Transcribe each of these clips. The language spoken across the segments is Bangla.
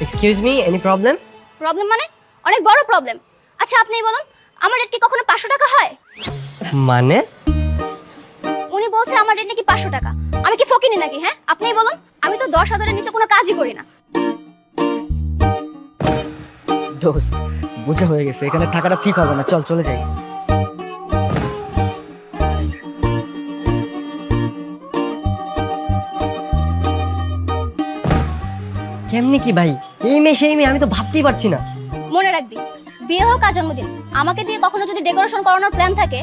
Excuse me, any problem? Problem মানে অনেক বড় প্রবলেম। আচ্ছা আপনিই বলুন, আমার রেট কি কখনো 500 টাকা হয়? মানে উনি বলছে আমার রেট নাকি 500 টাকা। আমি কি ফকিনি নাকি? হ্যাঁ আপনিই বলুন, আমি তো 10,000 এর নিচে কোনো কাজই করি না। দোস্ত, বোঝা হয়ে গেছে, এখানে টাকাটা ঠিক হবে না, চল চলে যাই। কেমনি কি ভাই, এই মেয়ে সেই মেয়ে, আমি তো ভাবতেই পারছি না। মনে রাখবি, বিয়ে হোক আর জন্মদিন, আমাকে দিয়ে কখনো যদি ডেকোরেশন করানোর প্ল্যান থাকে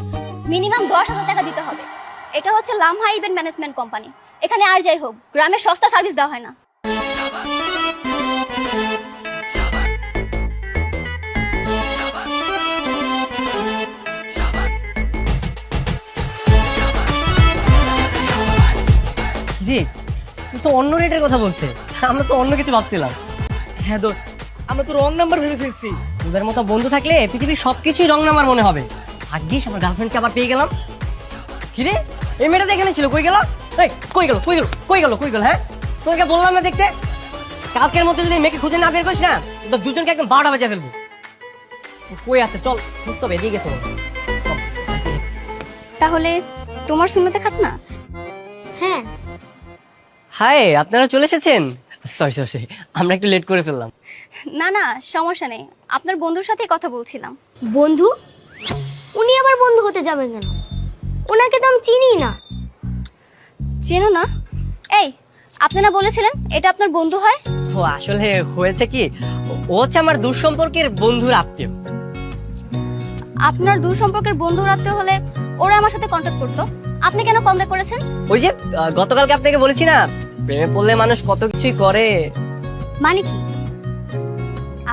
মিনিমাম 10,000 টাকা দিতে হবে। এটা হচ্ছে লামহা ইভেন্ট ম্যানেজমেন্ট কোম্পানি। এখানে আর যাই হোক গ্রামে সস্তা সার্ভিস দেওয়া হয় না। জি, তুই তো অন্য রেটের কথা বলছে, আমরা তো অন্য কিছু ভাবছিলাম। হ্যাঁ দোস্ত, আমরা তো রং নাম্বার ভেবে ফেলছি। তোদের মতো বন্ধু থাকলে পৃথিবীর সবকিছুই রং নাম্বার মনে হবে। ভাগ্যিস আমার গার্লফ্রেন্ডকে আবার পেয়ে গেলাম। কিরে, এই মেয়েটা তো এখানে ছিল, কই গেল? এই কই গেল, কই গেল, কই গেল, কই গেল? হ্যাঁ, তোদেরকে বললাম না দেখতে। কালকের মধ্যে যদি মেয়েকে খুঁজে না বের করিস না, তো দুজনকে একদম 12টা বাজে ফেলবো। কই আছে, চল, সুস্থ বেরিয়ে গেছে। তাহলে তোমার সুন্নতে খাতনা? হ্যাঁ। হাই, আপনারা চলে এসেছেন? সরি সরি সরি, আমরা একটু লেট করে ফেললাম। না না সমস্যা নেই, আপনার বন্ধুর সাথেই কথা বলছিলাম। বন্ধু? উনি আবার বন্ধু হতে যাবেন কেন? ওনাকে তো আমি চিনি না। চেনো না? এই আপনারা বলেছিলেন এটা আপনার বন্ধু হয়। ও আসলে হয়েছে কি, ও হচ্ছে আমার দূর সম্পর্কের বন্ধুর আত্মীয়। আপনার দূর সম্পর্কের বন্ধু রাখতে হলে ওরা আমার সাথে কন্ট্যাক্ট করতো, আপনি কেন কন্ট্যাক্ট করেছেন? ওই যে গতকালকে আপনাকে বলেছি না, প্রেমে পড়লে মানুষ কত কিছুই করে। মানে কি?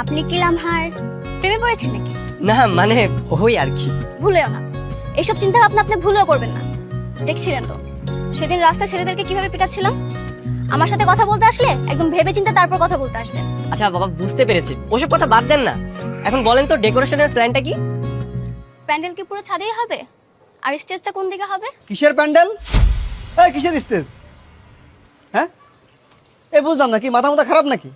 আপনি কি লামহার প্রেমে পড়েছেন নাকি? না মানে ওই আর কি। ভুলেও না, এইসব চিন্তা ভাবনা আপনি ভুলেও করবেন না। দেখছিলেন তো সেদিন রাস্তায় ছেলেদেরকে কিভাবে পিটাচ্ছিলাম। আমার সাথে কথা বলতে আসলে একদম ভেবে চিন্তে তারপর কথা বলতে আসবেন। আচ্ছা বাবা, বুঝতে পেরেছি, ওসব কথা বাদ দেন না। এখন বলেন তো ডেকোরেশনের প্ল্যানটা কি? প্যান্ডেল কি পুরো ছাদেই হবে? আর স্টেজটা কোন দিকে হবে? কিসের প্যান্ডেল? এই কিসের স্টেজ? হ্যাঁ, এই বুঝলাম না, কি মাথা মাথা খারাপ নাকি?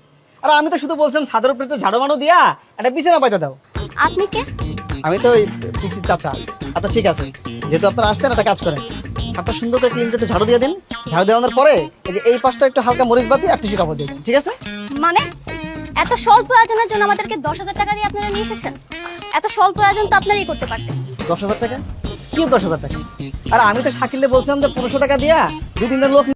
আর আমি তো শুধু বলছিলাম ছাদের উপরে একটু ঝাড়ু মানো দিয়া একটা বিছানা পাইতে দাও। আপনি কে? আমি তো ওই পিচ্চির চাচা। আচ্ছা ঠিক আছে, যেহেতু আপনারা আসছেন একটা কাজ করেন, ছাদটা সুন্দর করে ক্লিন করে একটু ঝাড়ু দিয়ে দিন। ঝাড়ু দেওয়ানোর পরে এই যে এই পাশটা একটু হালকা মরিচ বাতি আর টিস্যু কাপড় দিয়ে দিন, ঠিক আছে? মানে এত স্বল্প আয়োজনের জন্য আমাদেরকে 10,000 টাকা দিয়ে আপনারা নিয়ে এসেছেন? এত স্বল্প আয়োজন তো আপনারাই করতে পারতেন। 10,000 টাকা? কি 10,000 টাকা? আর আমি তো শাকিলে বলছিলাম যে 1500 টাকা দিয়া 2-3 জন লোক